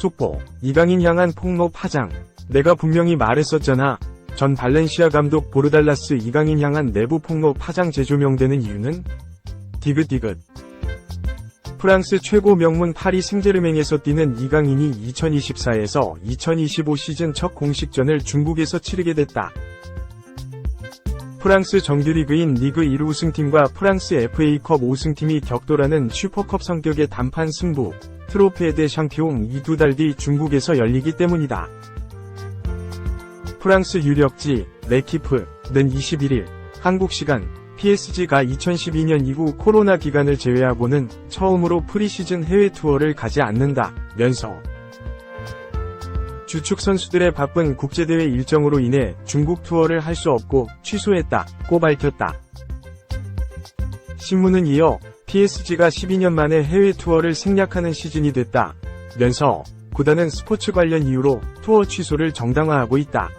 속보, 이강인 향한 폭로 파장. 내가 분명히 말했었잖아. 전 발렌시아 감독 보르달라스 이강인 향한 내부 폭로 파장 재조명되는 이유는? 디귿디귿. 프랑스 최고 명문 파리 생제르맹에서 뛰는 이강인이 2024에서 2025 시즌 첫 공식전을 중국에서 치르게 됐다. 프랑스 정규리그인 리그 1 우승팀과 프랑스 FA컵 우승팀이 격돌하는 슈퍼컵 성격의 단판 승부, 트로페 대 샹피옹 이 두 달 뒤 중국에서 열리기 때문이다. 프랑스 유력지 레키프는 21일 한국 시간 PSG가 2012년 이후 코로나 기간을 제외하고는 처음으로 프리시즌 해외 투어를 가지 않는다면서 주축 선수들의 바쁜 국제대회 일정으로 인해 중국 투어를 할 수 없고 취소했다고 밝혔다. 신문은 이어 PSG가 12년 만에 해외 투어를 생략하는 시즌이 됐다면서 구단은 스포츠 관련 이유로 투어 취소를 정당화하고 있다.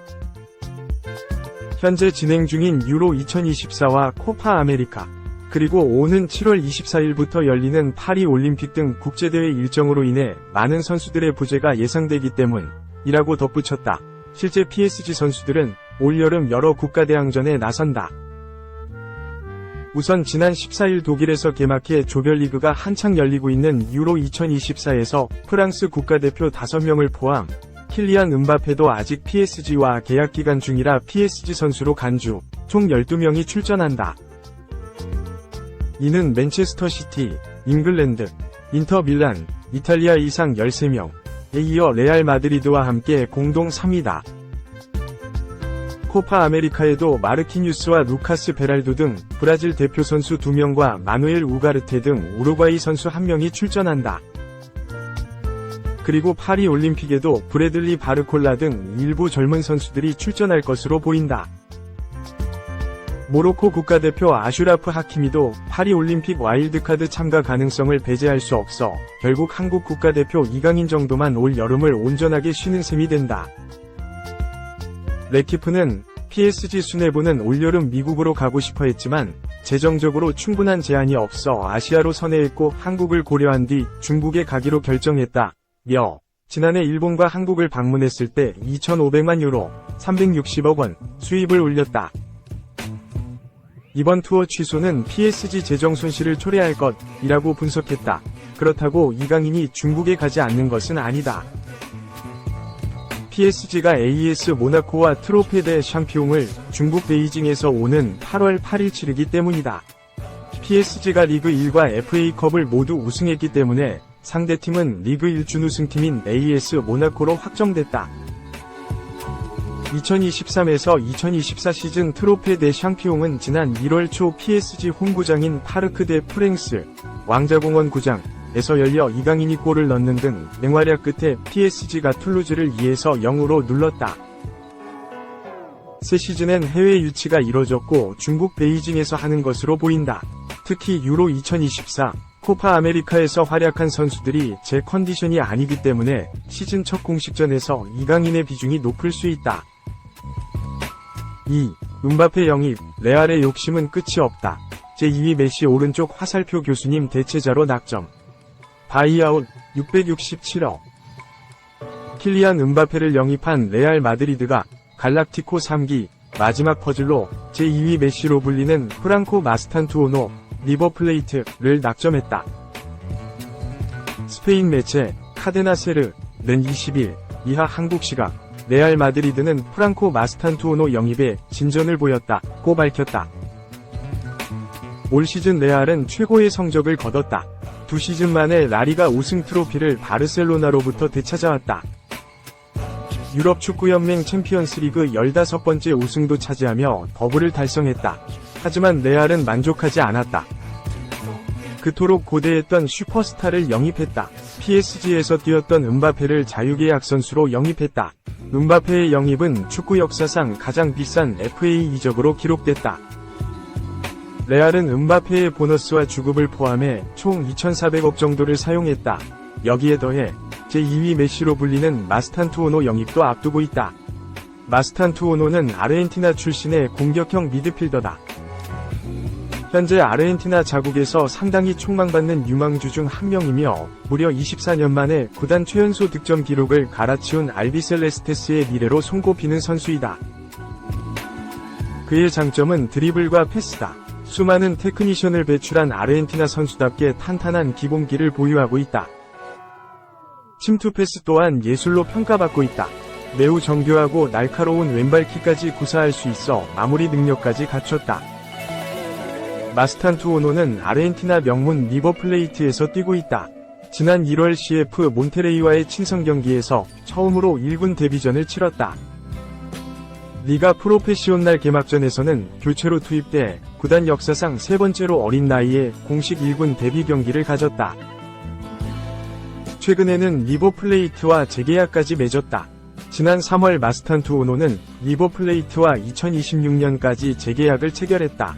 현재 진행 중인 유로 2024와 코파 아메리카, 그리고 오는 7월 24일부터 열리는 파리 올림픽 등 국제대회 일정으로 인해 많은 선수들의 부재가 예상되기 때문이라고 덧붙였다. 실제 PSG 선수들은 올여름 여러 국가대항전에 나선다. 우선 지난 14일 독일에서 개막해 조별리그가 한창 열리고 있는 유로 2024에서 프랑스 국가대표 5명을 포함 킬리안 음바페도 아직 PSG와 계약기간 중이라 PSG 선수로 간주, 총 12명이 출전한다. 이는 맨체스터 시티, 잉글랜드, 인터 밀란, 이탈리아 이상 13명에 이어 레알 마드리드와 함께 공동 3위다. 코파 아메리카에도 마르키뉴스와 루카스 베랄도 등 브라질 대표 선수 2명과 마누엘 우가르테 등 우루과이 선수 1명이 출전한다. 그리고 파리 올림픽에도 브래들리 바르콜라 등 일부 젊은 선수들이 출전할 것으로 보인다. 모로코 국가대표 아슈라프 하키미도 파리 올림픽 와일드카드 참가 가능성을 배제할 수 없어 결국 한국 국가대표 이강인 정도만 올 여름을 온전하게 쉬는 셈이 된다. 레키프는 PSG 수뇌부는 올여름 미국으로 가고 싶어 했지만 재정적으로 충분한 제한이 없어 아시아로 선회했고 한국을 고려한 뒤 중국에 가기로 결정했다. 지난해 일본과 한국을 방문했을 때 2,500만 유로, 360억 원 수입을 올렸다. 이번 투어 취소는 PSG 재정 손실을 초래할 것이라고 분석했다. 그렇다고 이강인이 중국에 가지 않는 것은 아니다. PSG가 AS 모나코와 트로페 대 샹피옹을 중국 베이징에서 오는 8월 8일 치르기 때문이다. PSG가 리그 1과 FA컵을 모두 우승했기 때문에 상대팀은 리그 1 준우승팀인 AS 모나코로 확정됐다. 2023에서 2024 시즌 트로페 대 샹피옹은 지난 1월 초 PSG 홈구장인 파르크 대 프랭스 왕자공원 구장에서 열려 이강인이 골을 넣는 등 맹활약 끝에 PSG가 툴루즈를 2에서 0으로 눌렀다. 새 시즌엔 해외 유치가 이뤄졌고 중국 베이징에서 하는 것으로 보인다. 특히 유로 2024 코파 아메리카에서 활약한 선수들이 제 컨디션이 아니기 때문에 시즌 첫 공식전에서 이강인의 비중이 높을 수 있다. 2. 음바페 영입, 레알의 욕심은 끝이 없다. 제2위 메시 오른쪽 화살표 교수님 대체자로 낙점. 바이아웃 667억. 킬리안 음바페를 영입한 레알 마드리드가 갈락티코 3기 마지막 퍼즐로 제2위 메시로 불리는 프랑코 마스탄투오노 리버플레이트를 낙점했다. 스페인 매체 카데나세르는 20일 이하 한국 시각 레알 마드리드는 프랑코 마스탄투오노 영입에 진전을 보였다고 밝혔다. 올 시즌 레알은 최고의 성적을 거뒀다. 2시즌 만에 라리가 우승 트로피를 바르셀로나로부터 되찾아왔다. 유럽 축구연맹 챔피언스리그 15번째 우승도 차지하며 더블을 달성했다. 하지만 레알은 만족하지 않았다. 그토록 고대했던 슈퍼스타를 영입했다. PSG에서 뛰었던 음바페를 자유계약 선수로 영입했다. 음바페의 영입은 축구 역사상 가장 비싼 FA 이적으로 기록됐다. 레알은 음바페의 보너스와 주급을 포함해 총 2,400억 정도를 사용했다. 여기에 더해 제2위 메시로 불리는 마스탄투오노 영입도 앞두고 있다. 마스탄투오노는 아르헨티나 출신의 공격형 미드필더다. 현재 아르헨티나 자국에서 상당히 촉망받는 유망주 중 한 명이며 무려 24년 만에 구단 최연소 득점 기록을 갈아치운 알비셀레스테스의 미래로 손꼽히는 선수이다. 그의 장점은 드리블과 패스다. 수많은 테크니션을 배출한 아르헨티나 선수답게 탄탄한 기본기를 보유하고 있다. 침투 패스 또한 예술로 평가받고 있다. 매우 정교하고 날카로운 왼발킥까지 구사할 수 있어 마무리 능력까지 갖췄다. 마스탄투오노는 아르헨티나 명문 리버플레이트에서 뛰고 있다. 지난 1월 CF 몬테레이와의 친선 경기에서 처음으로 1군 데뷔전을 치렀다. 리가 프로페시온날 개막전에서는 교체로 투입돼 구단 역사상 세 번째로 어린 나이에 공식 1군 데뷔 경기를 가졌다. 최근에는 리버플레이트와 재계약까지 맺었다. 지난 3월 마스탄투오노는 리버플레이트와 2026년까지 재계약을 체결했다.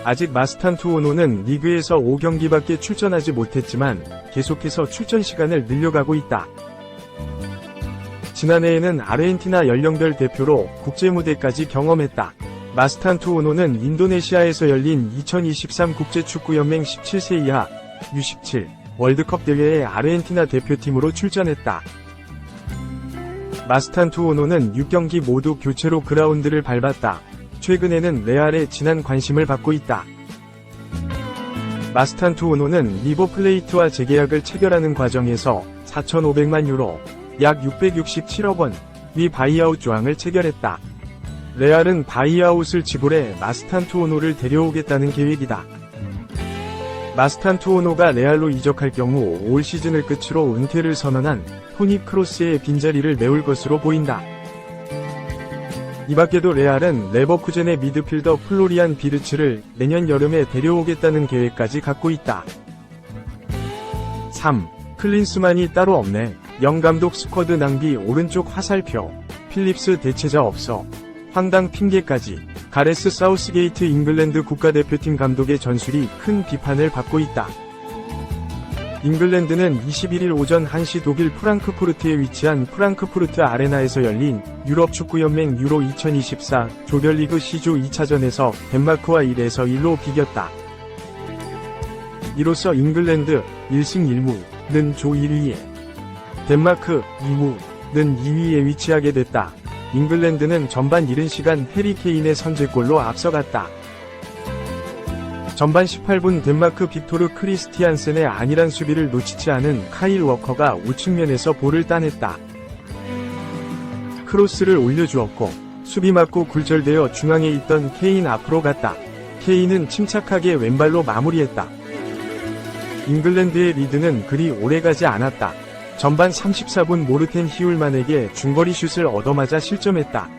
아직 마스탄투오노는 리그에서 5경기밖에 출전하지 못했지만 계속해서 출전 시간을 늘려가고 있다. 지난해에는 아르헨티나 연령별 대표로 국제무대까지 경험했다. 마스탄투오노는 인도네시아에서 열린 2023 국제축구연맹 17세 이하 U17 월드컵 대회에 아르헨티나 대표팀으로 출전했다. 마스탄투오노는 6경기 모두 교체로 그라운드를 밟았다. 최근에는 레알의 진한 관심을 받고 있다. 마스탄투오노는 리버플레이트와 재계약을 체결하는 과정에서 4,500만 유로, 약 667억 원, 위 바이아웃 조항을 체결했다. 레알은 바이아웃을 지불해 마스탄투오노를 데려오겠다는 계획이다. 마스탄투오노가 레알로 이적할 경우 올 시즌을 끝으로 은퇴를 선언한 토니 크로스의 빈자리를 메울 것으로 보인다. 이밖에도 레알은 레버쿠젠의 미드필더 플로리안 비르츠를 내년 여름에 데려오겠다는 계획까지 갖고 있다. 3. 클린스만이 따로 없네. 영감독 스쿼드 낭비 오른쪽 화살표. 필립스 대체자 없어. 황당 핑계까지. 가레스 사우스게이트 잉글랜드 국가대표팀 감독의 전술이 큰 비판을 받고 있다. 잉글랜드는 21일 오전 1시 독일 프랑크푸르트에 위치한 프랑크푸르트 아레나에서 열린 유럽 축구연맹 유로 2024 조별리그 C조 2차전에서 덴마크와 1에서 1로 비겼다. 이로써 잉글랜드 1승 1무는 조 1위에, 덴마크 2무는 2위에 위치하게 됐다. 잉글랜드는 전반 이른 시간 해리 케인의 선제골로 앞서갔다. 전반 18분 덴마크 빅토르 크리스티안센의 안일한 수비를 놓치지 않은 카일 워커가 우측면에서 볼을 따냈다. 크로스를 올려주었고 수비 맞고 굴절되어 중앙에 있던 케인 앞으로 갔다. 케인은 침착하게 왼발로 마무리했다. 잉글랜드의 리드는 그리 오래가지 않았다. 전반 34분 모르텐 히울만에게 중거리 슛을 얻어맞아 실점했다.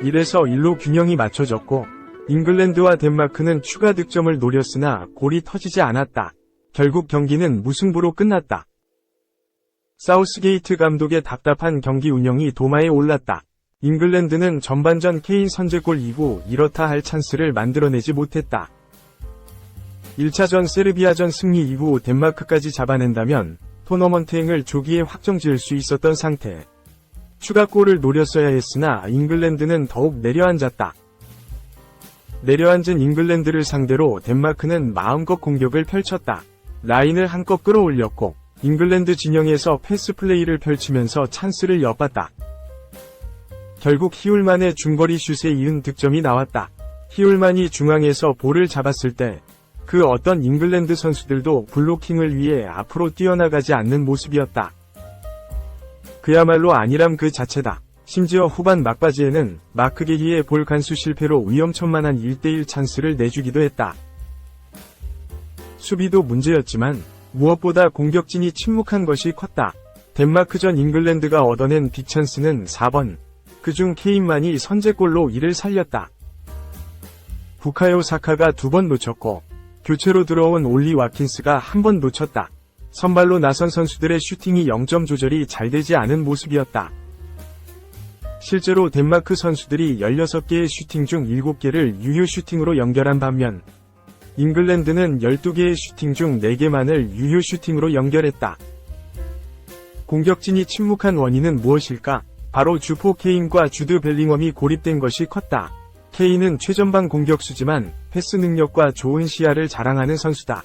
1에서 1로 균형이 맞춰졌고 잉글랜드와 덴마크는 추가 득점을 노렸으나 골이 터지지 않았다. 결국 경기는 무승부로 끝났다. 사우스게이트 감독의 답답한 경기 운영이 도마에 올랐다. 잉글랜드는 전반전 케인 선제골 이후 이렇다 할 찬스를 만들어내지 못했다. 1차전 세르비아전 승리 이후 덴마크까지 잡아낸다면 토너먼트행을 조기에 확정지을 수 있었던 상태. 추가골을 노렸어야 했으나 잉글랜드는 더욱 내려앉았다. 내려앉은 잉글랜드를 상대로 덴마크는 마음껏 공격을 펼쳤다. 라인을 한껏 끌어올렸고 잉글랜드 진영에서 패스 플레이를 펼치면서 찬스를 엿봤다. 결국 히울만의 중거리 슛에 이은 득점이 나왔다. 히울만이 중앙에서 볼을 잡았을 때 그 어떤 잉글랜드 선수들도 블로킹을 위해 앞으로 뛰어나가지 않는 모습이었다. 그야말로 안일함 그 자체다. 심지어 후반 막바지에는 마크 게히의 볼 간수 실패로 위험천만한 1대1 찬스를 내주기도 했다. 수비도 문제였지만 무엇보다 공격진이 침묵한 것이 컸다. 덴마크전 잉글랜드가 얻어낸 빅찬스는 4번. 그중 케인만이 선제골로 이를 살렸다. 부카요 사카가 2번 놓쳤고 교체로 들어온 올리 와킨스가 1번 놓쳤다. 선발로 나선 선수들의 슈팅이 0점 조절이 잘 되지 않은 모습이었다. 실제로 덴마크 선수들이 16개의 슈팅 중 7개를 유효 슈팅으로 연결한 반면 잉글랜드는 12개의 슈팅 중 4개만을 유효 슈팅으로 연결했다. 공격진이 침묵한 원인은 무엇일까? 바로 주포 케인과 주드 벨링엄이 고립된 것이 컸다. 케인은 최전방 공격수지만 패스 능력과 좋은 시야를 자랑하는 선수다.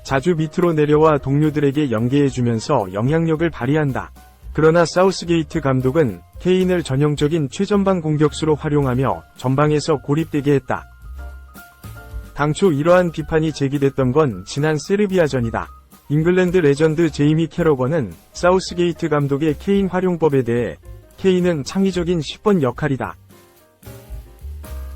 자주 밑으로 내려와 동료들에게 연계해주면서 영향력을 발휘한다. 그러나 사우스게이트 감독은 케인을 전형적인 최전방 공격수로 활용하며 전방에서 고립되게 했다. 당초 이러한 비판이 제기됐던 건 지난 세르비아전이다. 잉글랜드 레전드 제이미 캐러건은 사우스게이트 감독의 케인 활용법에 대해 케인은 창의적인 10번 역할이다.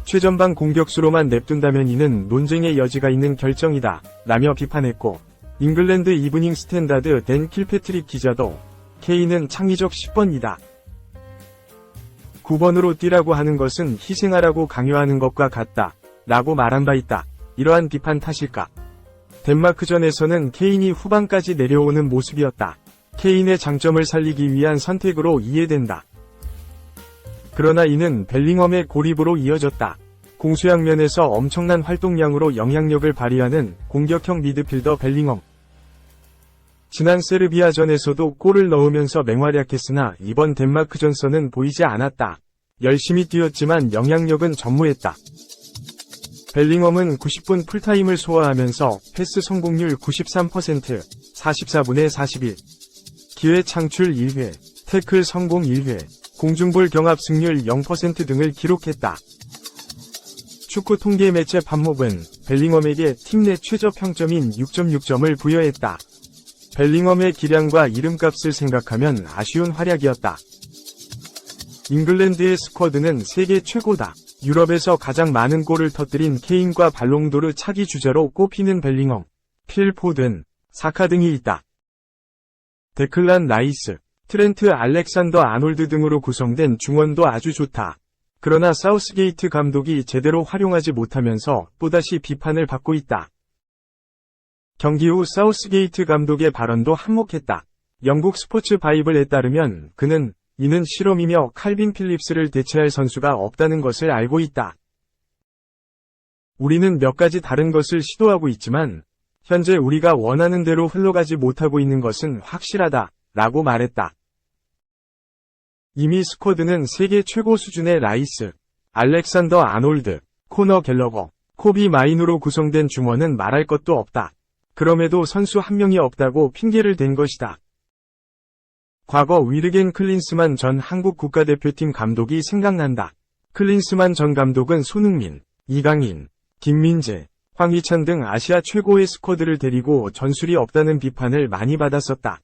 최전방 공격수로만 냅둔다면 이는 논쟁의 여지가 있는 결정이다 라며 비판했고, 잉글랜드 이브닝 스탠다드 댄 킬패트릭 기자도 케인은 창의적 10번이다. 9번으로 뛰라고 하는 것은 희생하라고 강요하는 것과 같다 라고 말한 바 있다. 이러한 비판 탓일까? 덴마크전에서는 케인이 후반까지 내려오는 모습이었다. 케인의 장점을 살리기 위한 선택으로 이해된다. 그러나 이는 벨링엄의 고립으로 이어졌다. 공수양면에서 엄청난 활동량으로 영향력을 발휘하는 공격형 미드필더 벨링엄. 지난 세르비아전에서도 골을 넣으면서 맹활약했으나 이번 덴마크전서는 보이지 않았다. 열심히 뛰었지만 영향력은 전무했다. 벨링엄은 90분 풀타임을 소화하면서 패스 성공률 93%, 44분의 41, 기회 창출 1회, 태클 성공 1회, 공중볼 경합 승률 0% 등을 기록했다. 축구 통계 매체 팝몹은 벨링엄에게 팀 내 최저 평점인 6.6점을 부여했다. 벨링엄의 기량과 이름값을 생각하면 아쉬운 활약이었다. 잉글랜드의 스쿼드는 세계 최고다. 유럽에서 가장 많은 골을 터뜨린 케인과 발롱도르 차기 주자로 꼽히는 벨링엄, 필 포든, 사카 등이 있다. 데클란 라이스, 트렌트 알렉산더 아놀드 등으로 구성된 중원도 아주 좋다. 그러나 사우스게이트 감독이 제대로 활용하지 못하면서 또다시 비판을 받고 있다. 경기 후 사우스게이트 감독의 발언도 한몫했다. 영국 스포츠 바이블에 따르면 그는 이는 실험이며 칼빈 필립스를 대체할 선수가 없다는 것을 알고 있다. 우리는 몇 가지 다른 것을 시도하고 있지만 현재 우리가 원하는 대로 흘러가지 못하고 있는 것은 확실하다 라고 말했다. 이미 스쿼드는 세계 최고 수준의 라이스, 알렉산더 아놀드, 코너 갤러거, 코비 마인으로 구성된 중원은 말할 것도 없다. 그럼에도 선수 한 명이 없다고 핑계를 댄 것이다. 과거 위르겐 클린스만 전 한국 국가대표팀 감독이 생각난다. 클린스만 전 감독은 손흥민, 이강인, 김민재, 황희찬 등 아시아 최고의 스쿼드를 데리고 전술이 없다는 비판을 많이 받았었다.